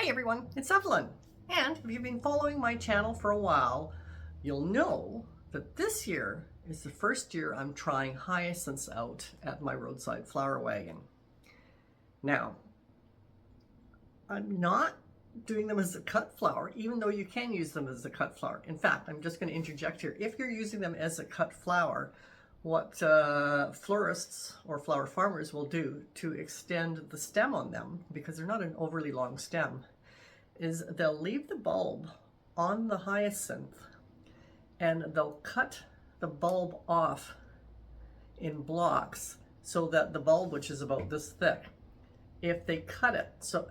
Hi everyone, it's Evelyn. And if you've been following my channel for a while, you'll know that this year is the first year I'm trying hyacinths out at my roadside flower wagon. Now, I'm not doing them as a cut flower, even though you can use them as a cut flower. In fact, I'm just going to interject here. If you're using them as a cut flower, what florists or flower farmers will do to extend the stem on them, because they're not an overly long stem, is they'll leave the bulb on the hyacinth and they'll cut the bulb off in blocks so that the bulb, which is about this thick, if they cut it so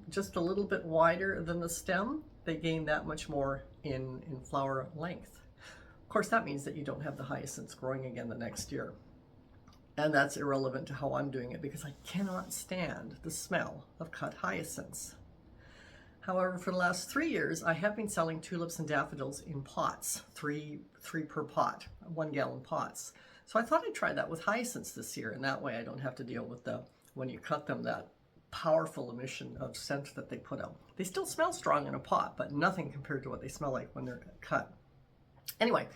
just a little bit wider than the stem, they gain that much more in flower length. Of course, that means that you don't have the hyacinths growing again the next year. And that's irrelevant to how I'm doing it because I cannot stand the smell of cut hyacinths. However, for the last 3 years, I have been selling tulips and daffodils in pots, three per pot, 1 gallon pots. So I thought I'd try that with hyacinths this year, and that way I don't have to deal with when you cut them, that powerful emission of scent that they put out. They still smell strong in a pot, but nothing compared to what they smell like when they're cut. Anyway,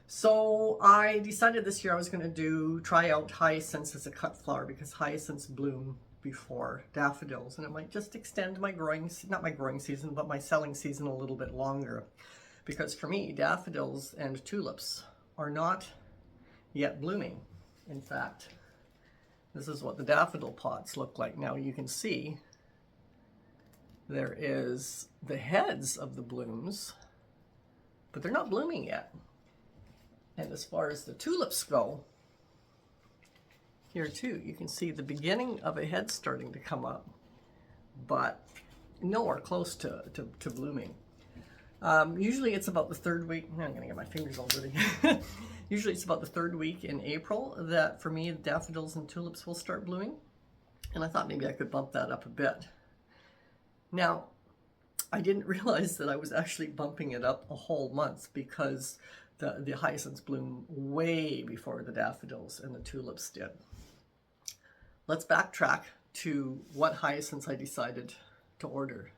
so I decided this year I was going to try out hyacinths as a cut flower because hyacinths bloom before daffodils, and it might just extend my not my growing season, but my selling season a little bit longer. Because for me, daffodils and tulips are not yet blooming. In fact, this is what the daffodil pots look like. Now you can see there is the heads of the blooms, but they're not blooming yet. And as far as the tulips go, here too, you can see the beginning of a head starting to come up, but nowhere close to blooming. Usually it's about the 3rd week. I'm going to get my fingers all dirty. Usually it's about the 3rd week in April that for me, the daffodils and tulips will start blooming. And I thought maybe I could bump that up a bit. Now, I didn't realize that I was actually bumping it up a whole month because the hyacinths bloom way before the daffodils and the tulips did. Let's backtrack to what hyacinths I decided to order.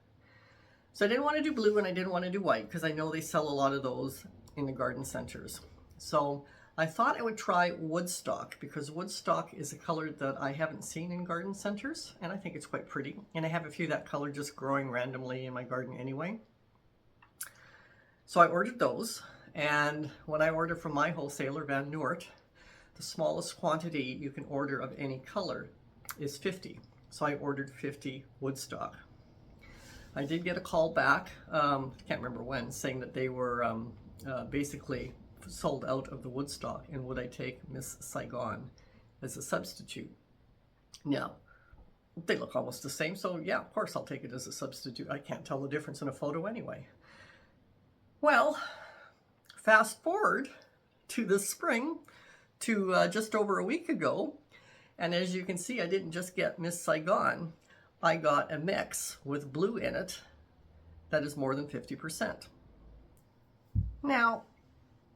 So I didn't want to do blue and I didn't want to do white because I know they sell a lot of those in the garden centers. So I thought I would try woodstock because woodstock is a color that I haven't seen in garden centers and I think it's quite pretty. And I have a few of that color just growing randomly in my garden anyway. So I ordered those, and when I order from my wholesaler, Van Noort, the smallest quantity you can order of any color is 50. So I ordered 50 woodstock. I did get a call back, can't remember when, saying that they were basically sold out of the woodstock and would I take Miss Saigon as a substitute. Now, they look almost the same, so yeah, of course I'll take it as a substitute. I can't tell the difference in a photo anyway. Well, fast forward to this spring, to just over a week ago, and as you can see, I didn't just get Miss Saigon, I got a mix with blue in it that is more than 50%. Now,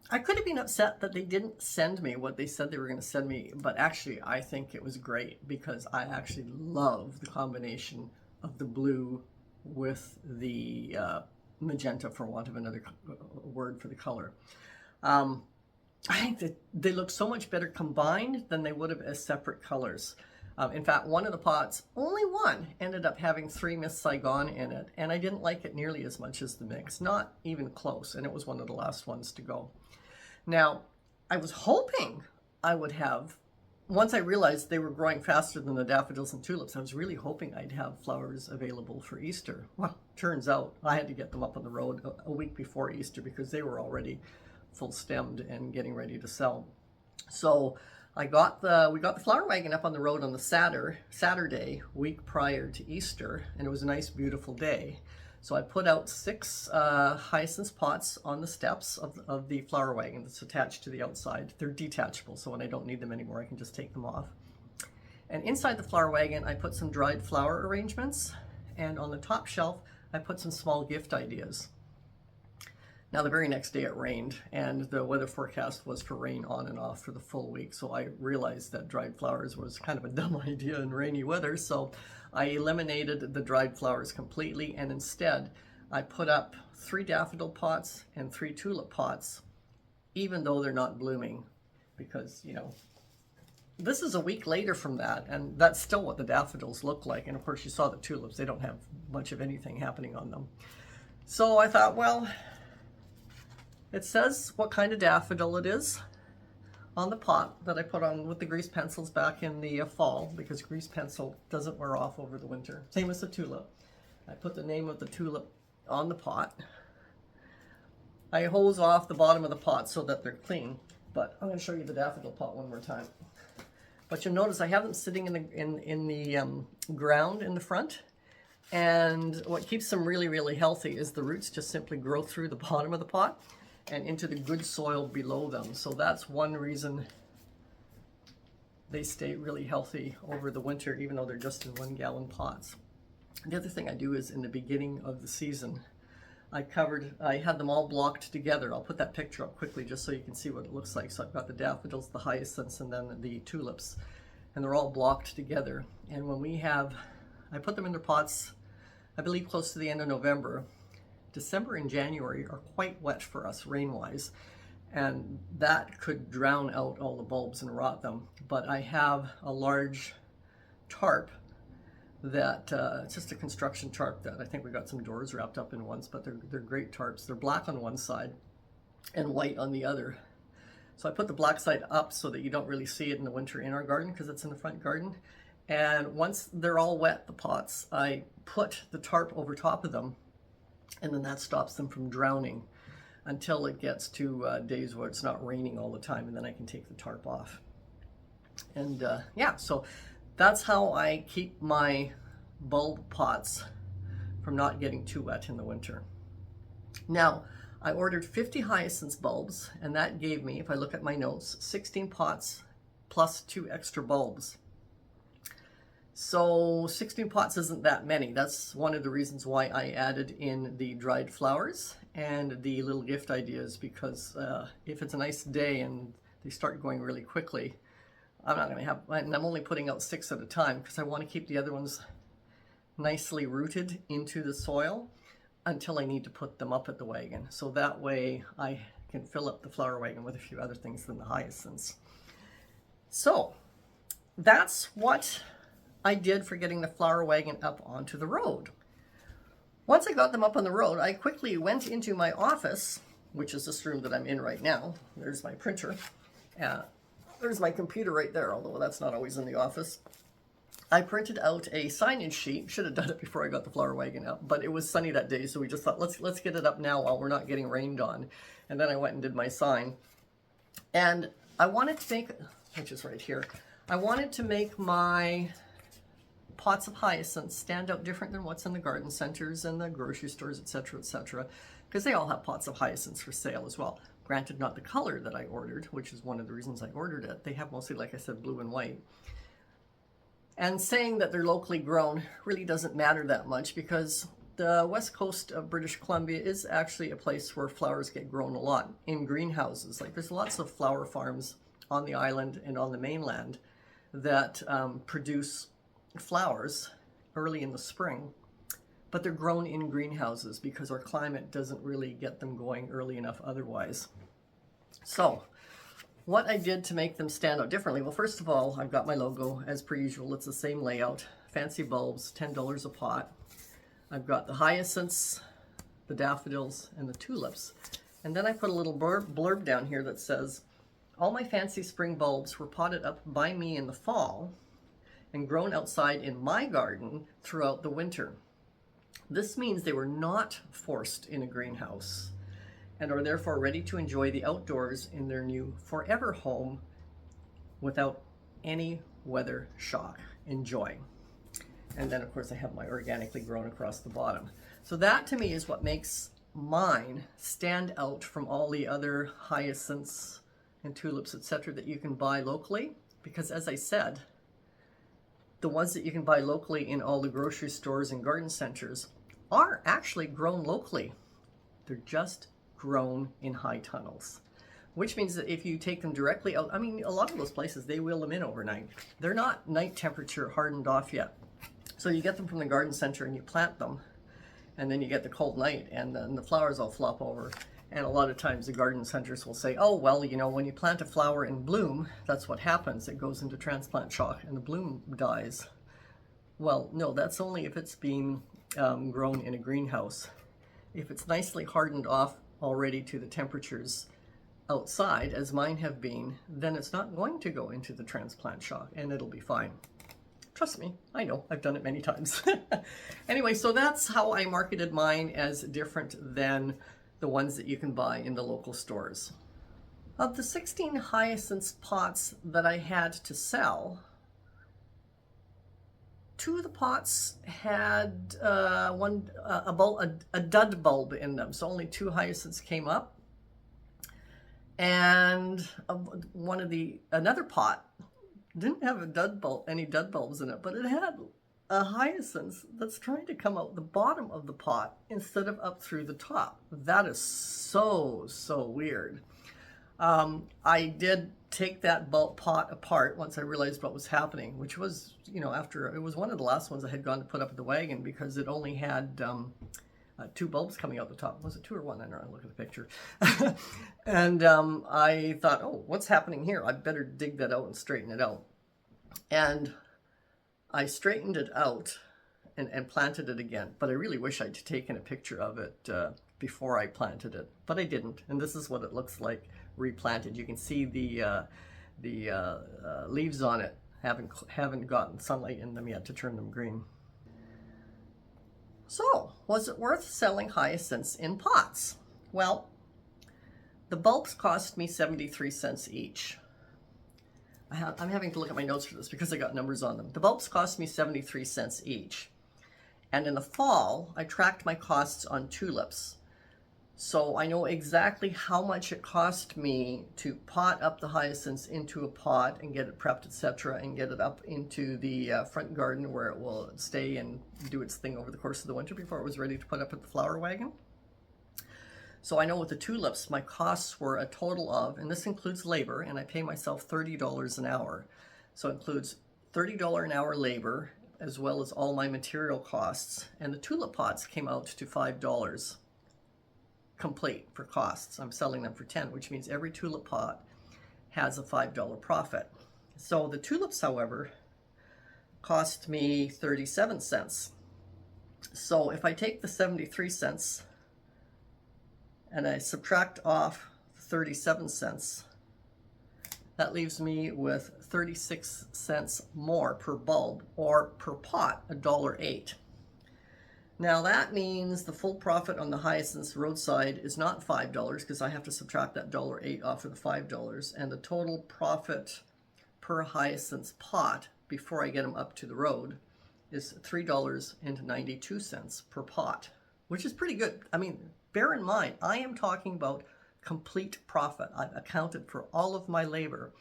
I could have been upset that they didn't send me what they said they were going to send me, but actually I think it was great because I actually love the combination of the blue with the magenta, for want of another word for the color. I think that they look so much better combined than they would have as separate colors. In fact, one of the pots, only one, ended up having 3 Miss Saigon in it, and I didn't like it nearly as much as the mix, not even close, and it was one of the last ones to go. Now, I was hoping I would have, once I realized they were growing faster than the daffodils and tulips, I was really hoping I'd have flowers available for Easter. Well, turns out I had to get them up on the road a week before Easter because they were already full stemmed and getting ready to sell. So we got the flower wagon up on the road on the Saturday, week prior to Easter, and it was a nice, beautiful day. So I put out 6 hyacinth pots on the steps of the flower wagon that's attached to the outside. They're detachable, so when I don't need them anymore, I can just take them off. And inside the flower wagon, I put some dried flower arrangements, and on the top shelf, I put some small gift ideas. Now, the very next day it rained, and the weather forecast was for rain on and off for the full week. So I realized that dried flowers was kind of a dumb idea in rainy weather. So I eliminated the dried flowers completely, and instead I put up 3 daffodil pots and 3 tulip pots, even though they're not blooming, because, you know, this is a week later from that, and that's still what the daffodils look like. And of course you saw the tulips, they don't have much of anything happening on them. So I thought, well, it says what kind of daffodil it is on the pot that I put on with the grease pencils back in the fall, because grease pencil doesn't wear off over the winter. Same as the tulip. I put the name of the tulip on the pot. I hose off the bottom of the pot so that they're clean, but I'm going to show you the daffodil pot one more time. But you'll notice I have them sitting in the ground in the front, and what keeps them really, really healthy is the roots just simply grow through the bottom of the pot and into the good soil below them. So that's one reason they stay really healthy over the winter, even though they're just in 1-gallon pots. The other thing I do is in the beginning of the season, I had them all blocked together. I'll put that picture up quickly just so you can see what it looks like. So I've got the daffodils, the hyacinths, and then the tulips, and they're all blocked together. And when I put them in their pots, I believe close to the end of November. December and January are quite wet for us rain-wise, and that could drown out all the bulbs and rot them. But I have a large tarp that it's just a construction tarp that I think we got some doors wrapped up in once, but they're great tarps. They're black on one side and white on the other. So I put the black side up so that you don't really see it in the winter in our garden, because it's in the front garden. And once they're all wet, the pots, I put the tarp over top of them, and then that stops them from drowning until it gets to days where it's not raining all the time, and then I can take the tarp off. And yeah, so that's how I keep my bulb pots from not getting too wet in the winter. Now, I ordered 50 hyacinth bulbs, and that gave me, if I look at my notes, 16 pots plus 2 extra bulbs. So 16 pots isn't that many. That's one of the reasons why I added in the dried flowers and the little gift ideas, because if it's a nice day and they start going really quickly, I'm not going to have, and I'm only putting out 6 at a time because I want to keep the other ones nicely rooted into the soil until I need to put them up at the wagon. So that way I can fill up the flower wagon with a few other things than the hyacinths. So that's what I did for getting the flower wagon up onto the road. Once I got them up on the road, I quickly went into my office, which is this room that I'm in right now. There's my printer. There's my computer right there, although that's not always in the office. I printed out a signage sheet. Should have done it before I got the flower wagon up, but it was sunny that day, so we just thought, let's get it up now while we're not getting rained on. And then I went and did my sign. And I wanted to make, which is right here, I wanted to make my pots of hyacinths stand out different than what's in the garden centers and the grocery stores, etc., because they all have pots of hyacinths for sale as well. Granted, not the color that I ordered, which is one of the reasons I ordered it. They have mostly, like I said, blue and white. And saying that they're locally grown really doesn't matter that much, because the west coast of British Columbia is actually a place where flowers get grown a lot in greenhouses. Like, there's lots of flower farms on the island and on the mainland that produce flowers early in the spring, but they're grown in greenhouses because our climate doesn't really get them going early enough otherwise. So what I did to make them stand out differently, well, first of all, I've got my logo as per usual. It's the same layout, fancy bulbs, $10 a pot. I've got the hyacinths, the daffodils, and the tulips. And then I put a little blurb down here that says, all my fancy spring bulbs were potted up by me in the fall and grown outside in my garden throughout the winter. This means they were not forced in a greenhouse and are therefore ready to enjoy the outdoors in their new forever home without any weather shock. Enjoy. And then of course I have my organically grown across the bottom. So that to me is what makes mine stand out from all the other hyacinths and tulips, etc., that you can buy locally, because as I said, the ones that you can buy locally in all the grocery stores and garden centers are actually grown locally. They're just grown in high tunnels, which means that if you take them directly out, I mean, a lot of those places, they wheel them in overnight. They're not night temperature hardened off yet. So you get them from the garden center and you plant them, and then you get the cold night and then the flowers all flop over. And a lot of times the garden centers will say, oh, well, you know, when you plant a flower in bloom, that's what happens. It goes into transplant shock and the bloom dies. Well, no, that's only if it's being grown in a greenhouse. If it's nicely hardened off already to the temperatures outside, as mine have been, then it's not going to go into the transplant shock and it'll be fine. Trust me, I know, I've done it many times. Anyway, so that's how I marketed mine as different than the ones that you can buy in the local stores. Of the 16 hyacinths pots that I had to sell, 2 of the pots had a dud bulb in them, so only 2 hyacinths came up. And another pot didn't have any dud bulbs in it, but it had a hyacinth that's trying to come out the bottom of the pot instead of up through the top. That is so weird. I did take that pot apart once I realized what was happening, which was, you know, it was one of the last ones I had gone to put up at the wagon because it only had 2 bulbs coming out the top. Was it 2 or 1? I don't know. Look at the picture. And I thought, oh, what's happening here? I better dig that out and straighten it out. And I straightened it out and planted it again. But I really wish I'd taken a picture of it before I planted it. But I didn't. And this is what it looks like replanted. You can see the leaves on it haven't gotten sunlight in them yet to turn them green. So, was it worth selling hyacinths in pots? Well, the bulbs cost me 73 cents each. I'm having to look at my notes for this because I got numbers on them. The bulbs cost me 73 cents each. And in the fall, I tracked my costs on tulips. So I know exactly how much it cost me to pot up the hyacinths into a pot and get it prepped, etc., and get it up into the front garden where it will stay and do its thing over the course of the winter before it was ready to put up at the flower wagon. So I know with the tulips, my costs were a total of, and this includes labor, and I pay myself $30 an hour. So it includes $30 an hour labor, as well as all my material costs. And the tulip pots came out to $5 complete for costs. I'm selling them for 10, which means every tulip pot has a $5 profit. So the tulips, however, cost me 37 cents. So if I take the 73 cents and I subtract off 37 cents, that leaves me with 36 cents more per bulb, or per pot, $1.08. Now that means the full profit on the hyacinths roadside is not $5 because I have to subtract that $1.08 off of the $5, and the total profit per hyacinths pot before I get them up to the road is $3.92 per pot, which is pretty good. I mean, bear in mind, I am talking about complete profit. I've accounted for all of my labor.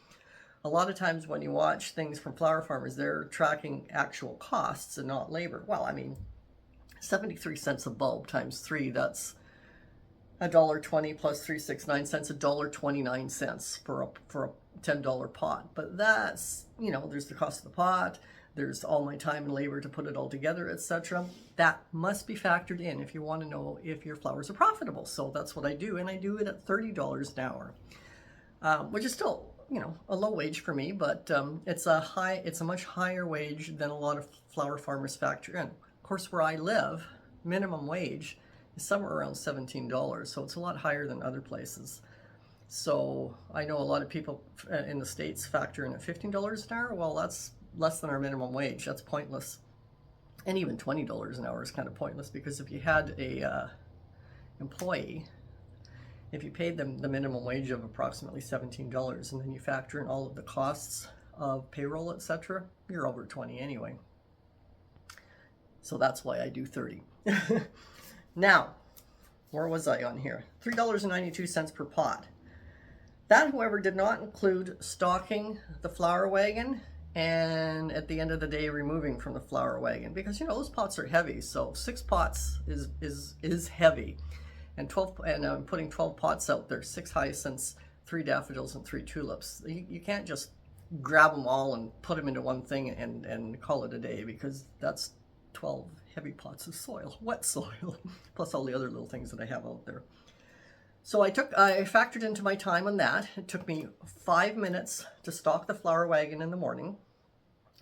A lot of times when you watch things from flower farmers, they're tracking actual costs and not labor. Well, I mean, 73 cents a bulb times 3, that's $1.20 plus 369 cents, $1.29 for a $10 pot. But that's, you know, there's the cost of the pot, there's all my time and labor to put it all together, etc. That must be factored in if you want to know if your flowers are profitable. So that's what I do, and I do it at $30 an hour, which is still, you know, a low wage for me, but it's a much higher wage than a lot of flower farmers factor in. Of course, where I live, minimum wage is somewhere around $17, so it's a lot higher than other places. So I know a lot of people in the States factor in at $15 an hour. Well, that's less than our minimum wage. That's pointless. And even $20 an hour is kind of pointless, because if you had a employee, if you paid them the minimum wage of approximately $17 and then you factor in all of the costs of payroll, etc., you're over 20 anyway. So that's why I do 30. Now, where was I on here? $3.92 per pot. That, however, did not include stocking the flower wagon and at the end of the day removing from the flower wagon, because, you know, those pots are heavy. So 6 pots is heavy, and I'm putting 12 pots out there, 6 hyacinths, 3 daffodils, and 3 tulips. You can't just grab them all and put them into one thing and call it a day, because that's 12 heavy pots of soil, wet soil, plus all the other little things that I have out there. So I factored into my time on that. It took me 5 minutes to stock the flower wagon in the morning,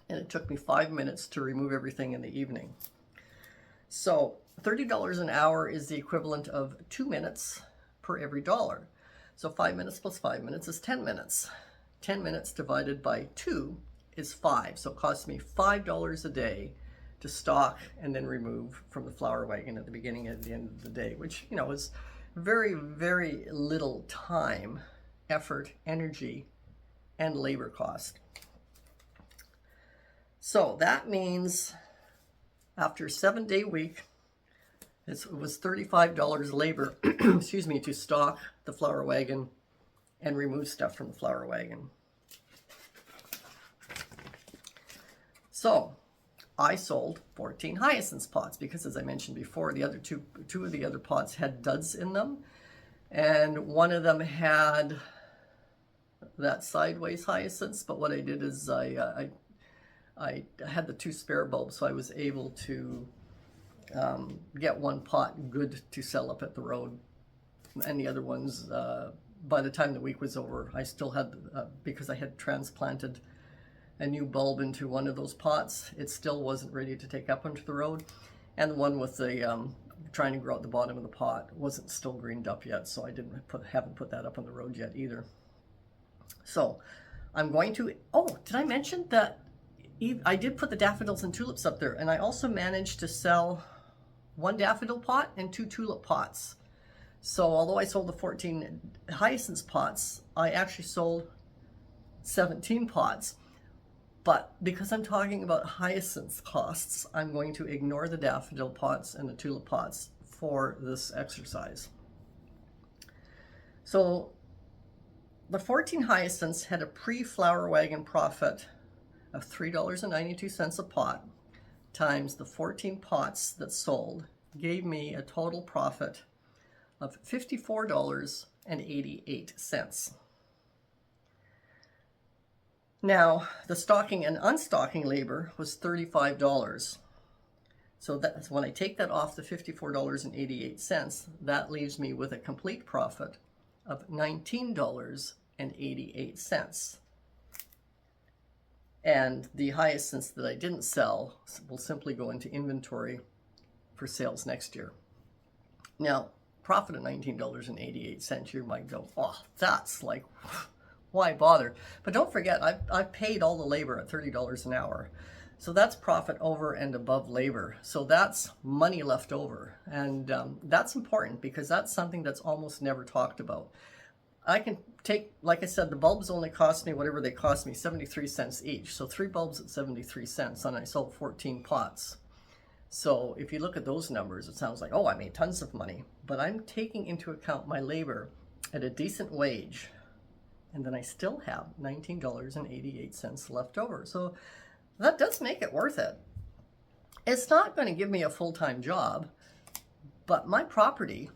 and it took me 5 minutes to remove everything in the evening. So $30 an hour is the equivalent of 2 minutes per every dollar. So 5 minutes plus 5 minutes is 10 minutes. 10 minutes divided by 2 is 5. So it costs me $5 a day to stock and then remove from the flower wagon at the beginning and at the end of the day, which, you know, is very, very little time, effort, energy, and labor cost. So that means after a 7-day week, it was $35 labor, excuse me, to stock the flower wagon and remove stuff from the flower wagon. So I sold 14 hyacinth pots because, as I mentioned before, the other two of the other pots had duds in them, and one of them had that sideways hyacinths. But what I did is I had the 2 spare bulbs, so I was able to get one pot good to sell up at the road, and the other ones, by the time the week was over, I still had, because I had transplanted a new bulb into one of those pots, it still wasn't ready to take up onto the road, and the one with the trying to grow out the bottom of the pot wasn't still greened up yet, so I haven't put that up on the road yet either. So I'm going to, oh, did I mention that I did put the daffodils and tulips up there, and I also managed to sell 1 daffodil pot and 2 tulip pots. So although I sold the 14 hyacinth pots, I actually sold 17 pots. But because I'm talking about hyacinth costs, I'm going to ignore the daffodil pots and the tulip pots for this exercise. So the 14 hyacinths had a pre-flower wagon profit of $3.92 a pot times the 14 pots that sold gave me a total profit of $54.88. Now, the stocking and unstocking labor was $35. So that's when I take that off the $54.88, that leaves me with a complete profit of $19.88. And the hyacinths that I didn't sell will simply go into inventory for sales next year. Now, profit of $19.88, you might go, oh, that's like, why bother? But don't forget, I've paid all the labor at $30 an hour. So that's profit over and above labor. So that's money left over. And that's important because that's something that's almost never talked about. I can take, like I said, the bulbs only cost me whatever they cost me, 73 cents each. So 3 bulbs at 73 cents, and I sold 14 pots. So if you look at those numbers, it sounds like, oh, I made tons of money. But I'm taking into account my labor at a decent wage, and then I still have $19.88 left over. So that does make it worth it. It's not going to give me a full-time job, but my property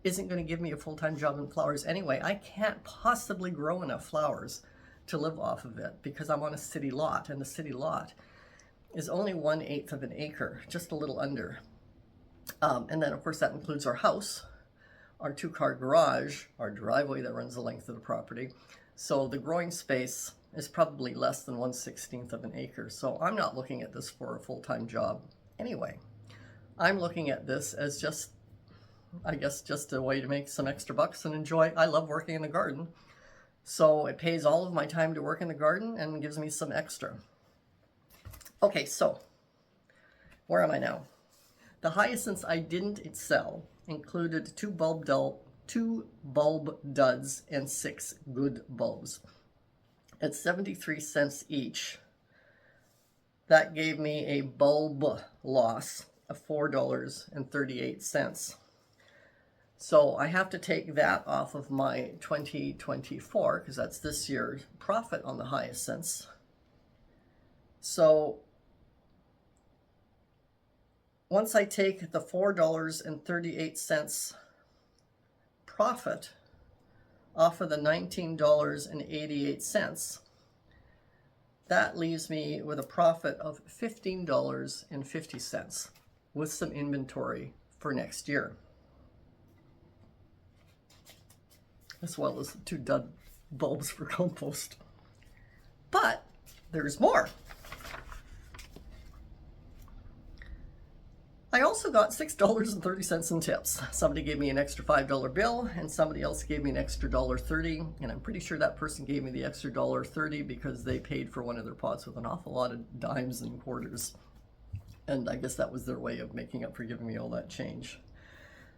isn't going to give me a full-time job in flowers anyway. I can't possibly grow enough flowers to live off of it because I'm on a city lot, and the city lot is only 1/8 of an acre, just a little under. And then, of course, that includes our house, our 2-car garage, our driveway that runs the length of the property. So the growing space is probably less than 1/16 of an acre. So I'm not looking at this for a full-time job anyway. I'm looking at this as just, I guess, just a way to make some extra bucks and enjoy. I love working in the garden. So it pays all of my time to work in the garden and gives me some extra. Okay, so where am I now? The hyacinths I didn't sell included 2 bulb duds and 6 good bulbs. At 73 cents each, that gave me a bulb loss of $4.38. So I have to take that off of my 2024, because that's this year's profit on the hyacinths. So once I take the $4.38 profit off of the $19.88, that leaves me with a profit of $15.50 with some inventory for next year, as well as 2 dud bulbs for compost. But there's more. I also got $6.30 in tips. Somebody gave me an extra $5 bill and somebody else gave me an extra $1.30, and I'm pretty sure that person gave me the extra $1.30 because they paid for one of their pots with an awful lot of dimes and quarters. And I guess that was their way of making up for giving me all that change.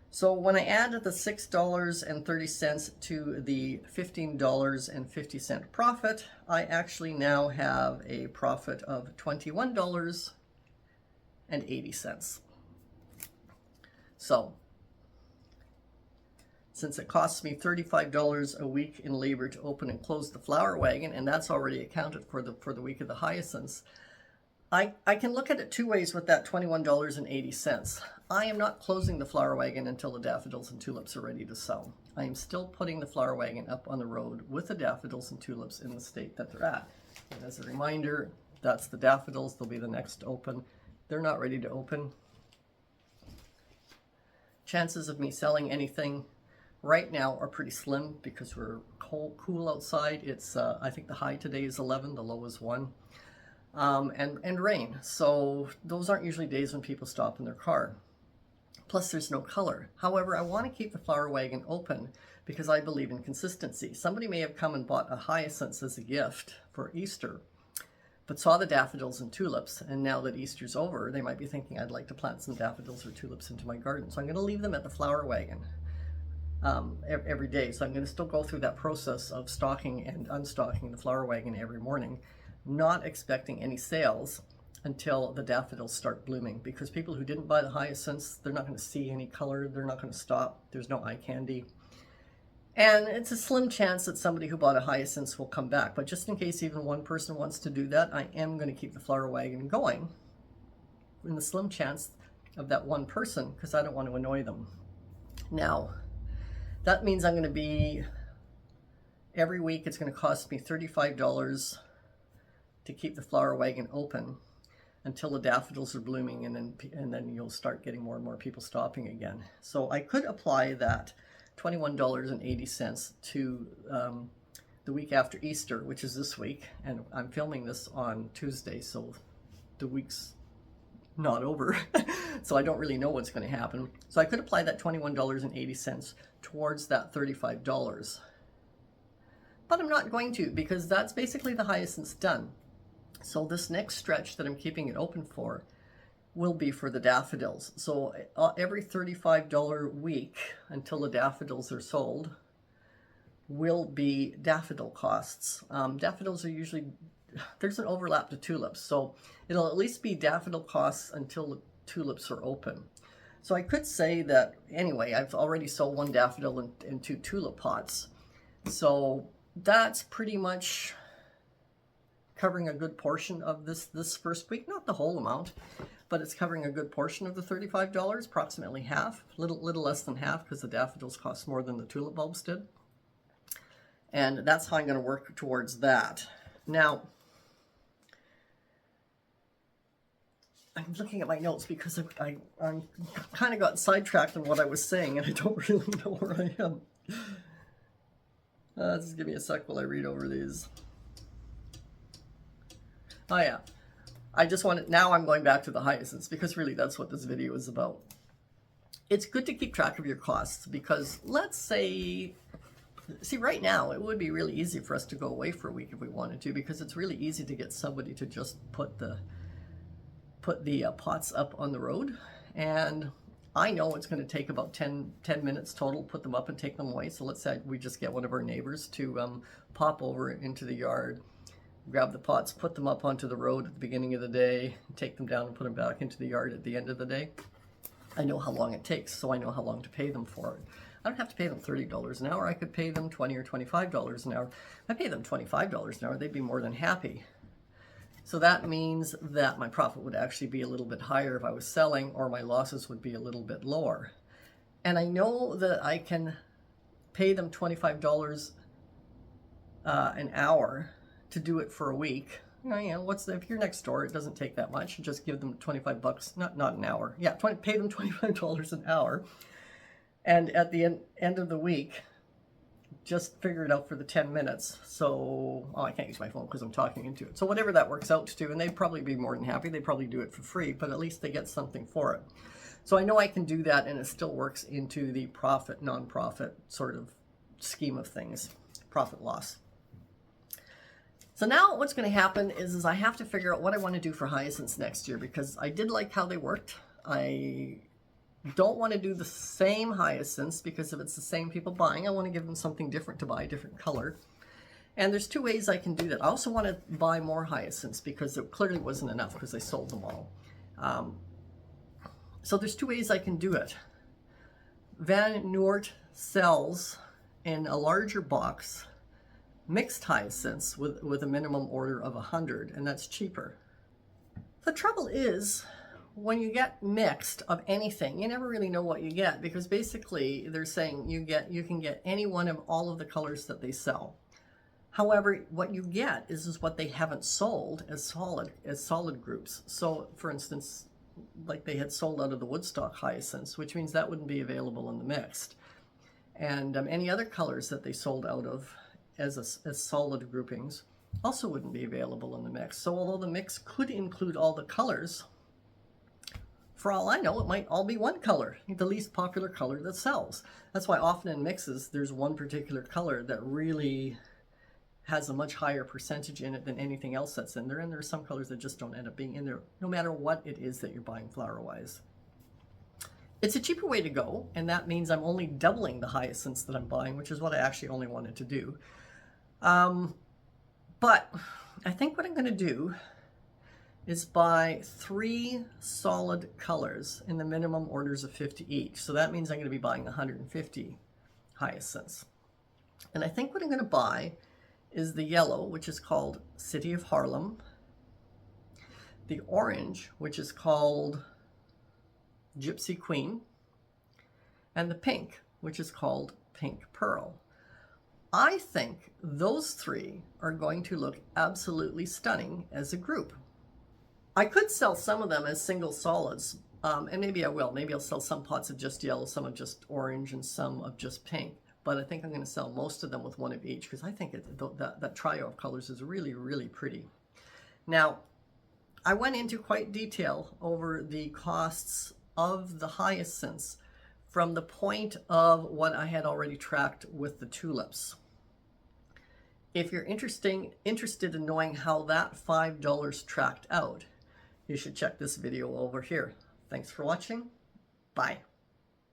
So when I added the $6.30 to the $15.50 profit, I actually now have a profit of $21.80. So, since it costs me $35 a week in labor to open and close the flower wagon, and that's already accounted for the week of the hyacinths, I can look at it 2 ways with that $21.80. I am not closing the flower wagon until the daffodils and tulips are ready to sell. I am still putting the flower wagon up on the road with the daffodils and tulips in the state that they're at. And as a reminder, that's the daffodils. They'll be the next to open. They're not ready to open. Chances of me selling anything right now are pretty slim because we're cool outside. It's I think the high today is 11, the low is 1, and rain. So those aren't usually days when people stop in their car. Plus there's no color. However, I want to keep the flower wagon open because I believe in consistency. Somebody may have come and bought a hyacinth as a gift for Easter, but saw the daffodils and tulips, and now that Easter's over, they might be thinking, I'd like to plant some daffodils or tulips into my garden. So I'm going to leave them at the flower wagon every day. So I'm going to still go through that process of stocking and unstocking the flower wagon every morning, not expecting any sales until the daffodils start blooming, because people who didn't buy the hyacinths, they're not going to see any color, they're not going to stop, there's no eye candy. And it's a slim chance that somebody who bought a hyacinth will come back. But just in case even one person wants to do that, I am going to keep the flower wagon going in the slim chance of that one person, because I don't want to annoy them. Now, that means I'm going to be, every week it's going to cost me $35 to keep the flower wagon open until the daffodils are blooming, and then you'll start getting more and more people stopping again. So I could apply that $21.80 to the week after Easter, which is this week, and I'm filming this on Tuesday, so the week's not over. So I don't really know what's going to happen. So I could apply that $21.80 towards that $35. But I'm not going to, because that's basically the hyacinths done. So this next stretch that I'm keeping it open for will be for the daffodils. So every $35 week until the daffodils are sold will be daffodil costs. Daffodils are usually, there's an overlap to tulips, so it'll at least be daffodil costs until the tulips are open. So I could say that, anyway, I've already sold 1 daffodil and 2 tulip pots. So that's pretty much covering a good portion of this first week, not the whole amount, but it's covering a good portion of the $35, approximately half, little less than half, because the daffodils cost more than the tulip bulbs did. And that's how I'm going to work towards that. Now, I'm looking at my notes because I'm kind of got sidetracked on what I was saying, and I don't really know where I am. Just give me a sec while I read over these. Oh yeah, I just wanted, now I'm going back to the hyacinths, because really that's what this video is about. It's good to keep track of your costs, because let's say, see, right now it would be really easy for us to go away for a week if we wanted to, because it's really easy to get somebody to just put the pots up on the road, and I know it's going to take about 10 minutes total, put them up and take them away. So let's say we just get one of our neighbors to pop over into the yard, grab the pots, put them up onto the road at the beginning of the day, take them down and put them back into the yard at the end of the day. I know how long it takes, so I know how long to pay them for it. I don't have to pay them $30 an hour. I could pay them $20 or $25 an hour. If I pay them $25 an hour, they'd be more than happy. So that means that my profit would actually be a little bit higher if I was selling, or my losses would be a little bit lower. And I know that I can pay them $25 an hour to do it for a week, what's if you're next door, it doesn't take that much. You just give them 25 bucks, not an hour. Yeah, pay them $25 an hour. And at the end of the week, just figure it out for the 10 minutes. So, I can't use my phone because I'm talking into it. So whatever that works out to, and they'd probably be more than happy. They'd probably do it for free, but at least they get something for it. So I know I can do that, and it still works into the profit, non-profit sort of scheme of things, profit loss. So now what's going to happen is I have to figure out what I want to do for hyacinths next year, because I did like how they worked. I don't want to do the same hyacinths, because if it's the same people buying, I want to give them something different to buy, a different color. And there's two ways I can do that. I also want to buy more hyacinths because it clearly wasn't enough because I sold them all. So there's two ways I can do it. Van Noort sells in a larger box mixed hyacinths with a minimum order of 100, and that's cheaper. The trouble is, when you get mixed of anything, you never really know what you get, because basically they're saying you can get any one of all of the colors that they sell. However, what you get is what they haven't sold as solid groups. So for instance, like they had sold out of the Woodstock hyacinths, which means that wouldn't be available in the mixed. And any other colors that they sold out of as solid groupings also wouldn't be available in the mix. So although the mix could include all the colors, for all I know, it might all be one color, the least popular color that sells. That's why often in mixes, there's one particular color that really has a much higher percentage in it than anything else that's in there. And there are some colors that just don't end up being in there, no matter what it is that you're buying flower-wise. It's a cheaper way to go, and that means I'm only doubling the hyacinths that I'm buying, which is what I actually only wanted to do. But I think what I'm going to do is buy 3 solid colors in the minimum orders of 50 each. So that means I'm going to be buying 150 hyacinths. And I think what I'm going to buy is the yellow, which is called City of Harlem, the orange, which is called Gypsy Queen, and the pink, which is called Pink Pearl. I think those 3 are going to look absolutely stunning as a group. I could sell some of them as single solids, and maybe I will. Maybe I'll sell some pots of just yellow, some of just orange, and some of just pink. But I think I'm going to sell most of them with one of each, because I think that trio of colors is really, really pretty. Now, I went into quite detail over the costs of the hyacinths from the point of what I had already tracked with the tulips. If you're interested in knowing how that $5 tracked out, you should check this video over here. Thanks for watching. Bye.